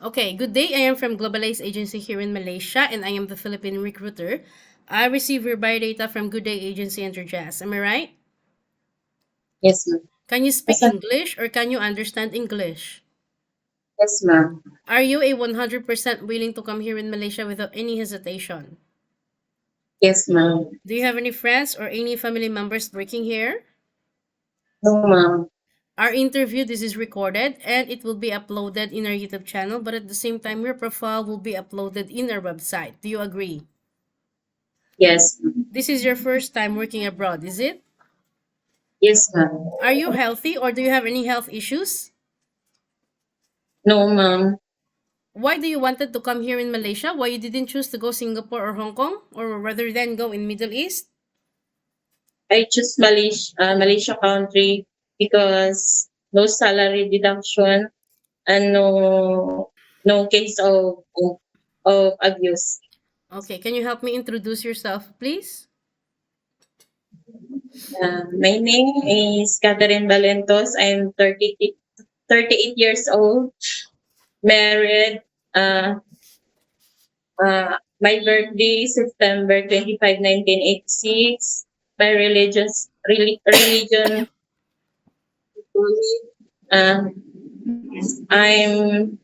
Okay, good day. I am from Globalized Agency here in Malaysia, and I am the Philippine recruiter. I receive your biodata from Good Day Agency and Jazz. Am I right? Yes, ma'am. Can you speak Basta- English or can you understand English? Yes, ma'am. Are you a 100% willing to come here in Malaysia without any hesitation? Yes, ma'am. Do you have any friends or any family members working here? No, ma'am. Our interview, this is recorded and it will be uploaded in our YouTube channel, but at the same time, your profile will be uploaded in our website. Do you agree? Yes, ma'am. This is your first time working abroad, is it? Yes, ma'am. Are you healthy or do you have any health issues? No, ma'am. Why do you wanted to come here in Malaysia? Why you didn't choose to go Singapore or Hong Kong or rather than go in Middle East? I choose Malaysia country because no salary deduction and no case of abuse. Okay, can you help me introduce yourself, please? My name is Catherine Valentos. I'm 38 years old, married. My birthday is September 25, 1986. My religion, uh, I'm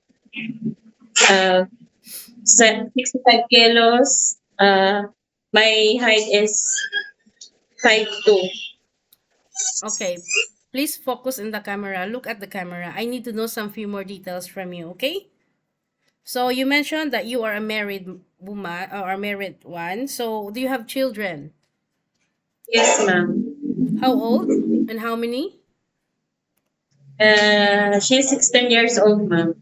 65 kilos. My height is 5'2". Okay, please focus in the camera. Look at the camera. I need to know some few more details from you, okay? So you mentioned that you are a married woman or a married one. So do you have children? Yes, ma'am. How old and how many? She's 16 years old, ma'am.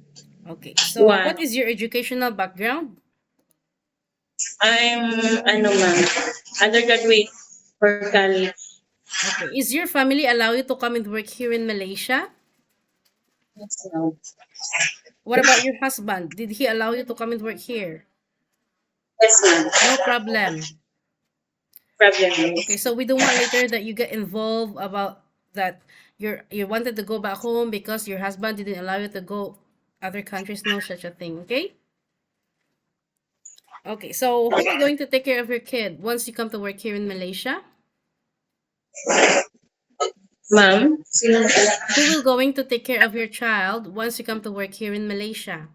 Okay, so One. what is your educational background? I'm, ma'am, undergraduate for college. Okay, is your family allow you to come and work here in Malaysia? Yes, ma'am. What about your husband? Did he allow you to come and work here? Yes, ma'am. No problem. Problem Okay, is, so we don't want later that you get involved about that you wanted to go back home because your husband didn't allow you to go other countries. No such a thing. Okay. Okay, so who will going to take care of your kid once you come to work here in Malaysia? ma'am. Who will going to take care of your child once you come to work here in Malaysia?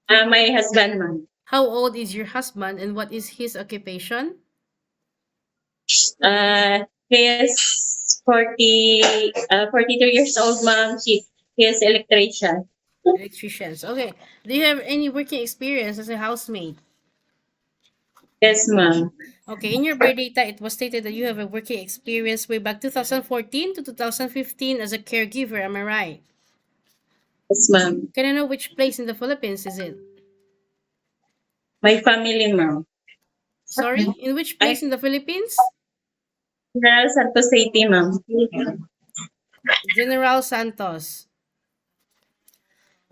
My husband, ma'am. How old is your husband and what is his occupation? He is 42 years old, ma'am. He is electrician. Electricians. Okay. Do you have any working experience as a housemaid? Yes, ma'am. Okay, in your birth data, it was stated that you have a working experience way back 2014 to 2015 as a caregiver. Am I right? Yes, ma'am. Can I know which place in the Philippines is it? My family, ma'am. Sorry, in which place I in the Philippines? General Santos City, ma'am. General Santos.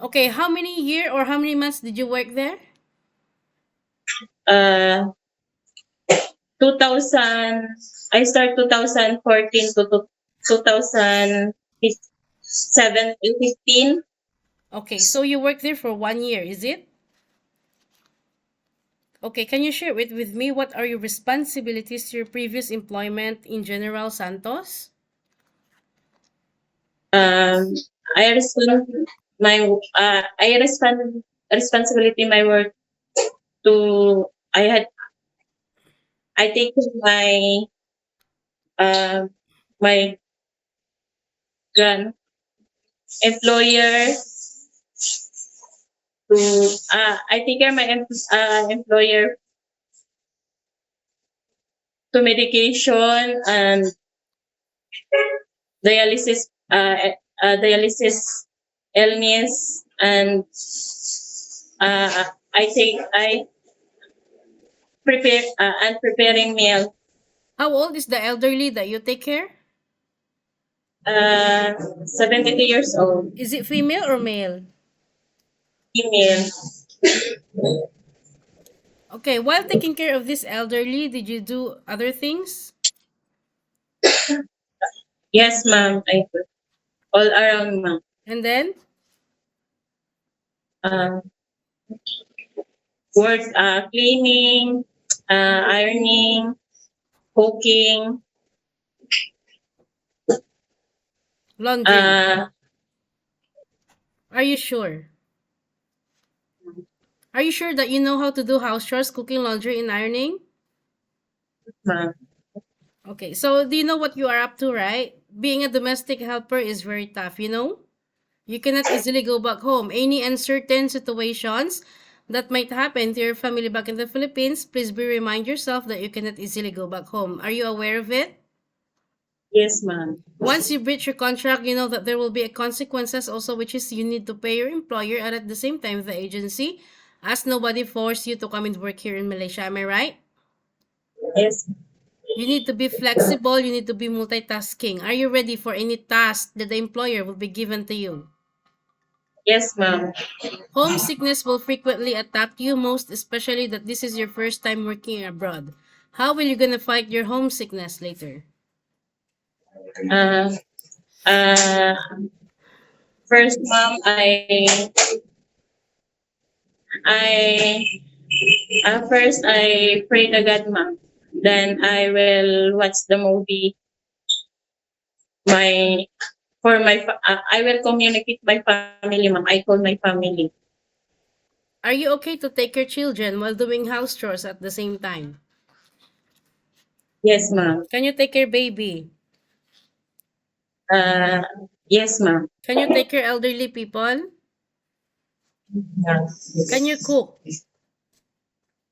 Okay, how many year or how many months did you work there? Uh, 2000. I start 2014 to 2015. Okay, so you worked there for 1 year, is it? Okay, can you share it with me? What are your responsibilities to your previous employment in General Santos? Um, I respond I respond responsibility my work to I take uh my grand employer to I take care my employer to medication and dialysis dialysis illness and I prepare and preparing meal. How old is the elderly that you take care? 72 years old, Is it female or male? female. Okay, while taking care of this elderly, did you do other things? Yes, ma'am. I all around, ma'am. And then, uh, work, cleaning, ironing, cooking, Laundry. uh, Are you sure? Are you sure that you know how to do house chores, cooking, laundry, and ironing? ma'am. Okay, so do you know what you are up to, right? Being a domestic helper is very tough, you know? You cannot easily go back home. Any uncertain situations that might happen to your family back in the Philippines, please be remind yourself that you cannot easily go back home. Are you aware of it? Yes, ma'am. Once you breach your contract, you know that there will be a consequences also, which is you need to pay your employer and at the same time the agency, as nobody forced you to come and work here in Malaysia. Am I right? Yes, You need to be flexible. You need to be multitasking. Are you ready for any task that the employer will be given to you? yes, ma'am. Homesickness will frequently attack you, most especially that this is your first time working abroad. How will you gonna fight your homesickness later? Uh, uh, first, ma'am, I, first I pray to God, ma'am. Then I will watch the movie. My I will communicate my family, ma'am. I call my family. Are you okay to take your children while doing house chores at the same time? Yes, ma'am. Can you take your baby? Uh, yes, ma'am. Can you take your elderly people? Can you cook?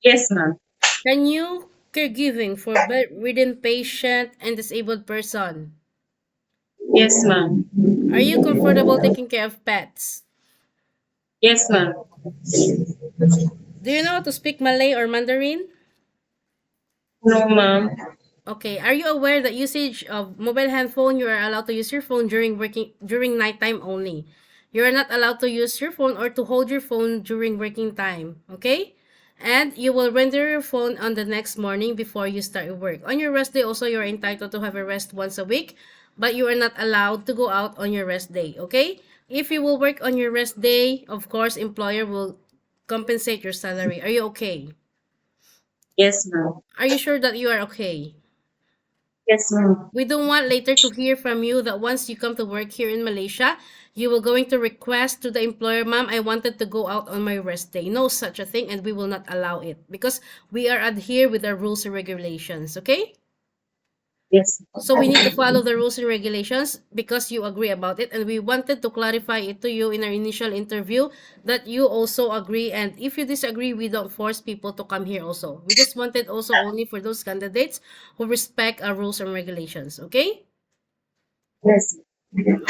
Yes, ma'am. Can you caregiving for bedridden patient and disabled person? Yes, ma'am. Are you comfortable taking care of pets? Yes, ma'am. Do you know how to speak Malay or Mandarin? No, ma'am. Okay, are you aware that usage of mobile handphone, you are allowed to use your phone during nighttime only. You are not allowed to use your phone or to hold your phone during working time, okay? And you will render your phone on the next morning before you start your work. On your rest day also you are entitled to have a rest once a week, but you are not allowed to go out on your rest day, okay? If you will work on your rest day, of course employer will compensate your salary. Are you okay? Yes, ma'am. Are you sure that you are okay? Yes, ma'am. We don't want later to hear from you that once you come to work here in Malaysia, you will going to request to the employer, ma'am, I wanted to go out on my rest day. No such a thing and we will not allow it because we are adhere with our rules and regulations, okay? Yes. So we need to follow the rules and regulations because you agree about it and we wanted to clarify it to you in our initial interview that you also agree, and if you disagree we don't force people to come here also. We just wanted also only for those candidates who respect our rules and regulations, okay? Yes.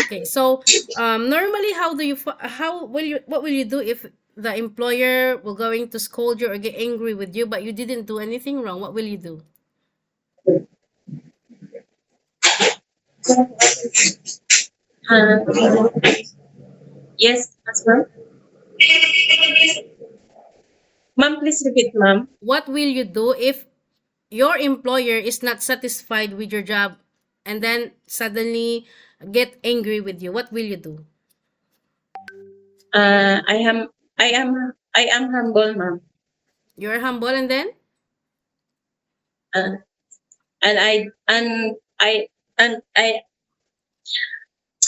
Okay, so normally, how will you what will you do if the employer will going to scold you or get angry with you, but you didn't do anything wrong? What will you do? Uh, yes, that's ma'am. Ma'am, please repeat, ma'am. What will you do if your employer is not satisfied with your job and then suddenly get angry with you? What will you do? Uh, I am, I am humble, ma'am. You're humble and then Uh, and and I,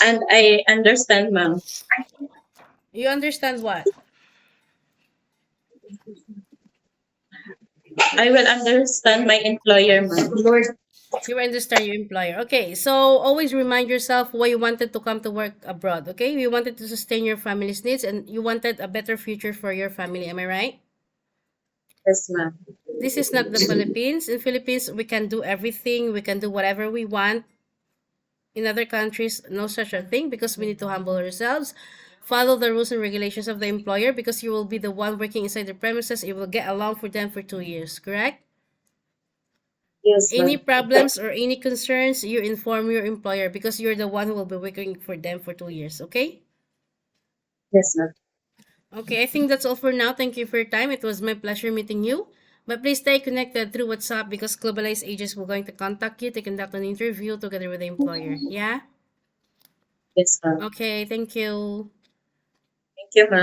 and I understand, ma'am. you understand what? I will understand my employer, ma'am. Lord. You understand your employer. Okay, so always remind yourself why you wanted to come to work abroad. Okay, you wanted to sustain your family's needs and you wanted a better future for your family. Am I right? Yes, ma'am. This is not the Philippines. In Philippines, we can do everything. We can do whatever we want. In other countries, no such a thing because we need to humble ourselves. Follow the rules and regulations of the employer because you will be the one working inside the premises. You will get along for them for 2 years. Correct? Yes, Any ma'am. problems or any concerns, you inform your employer because you're the one who will be working for them for 2 years, okay? Yes, ma'am. Okay, I think that's all for now. Thank you for your time. It was my pleasure meeting you. But please stay connected through WhatsApp because globalized agents will going to contact you to conduct an interview together with the employer. Yeah? Yes, ma'am. Okay, thank you. Thank you, ma'am.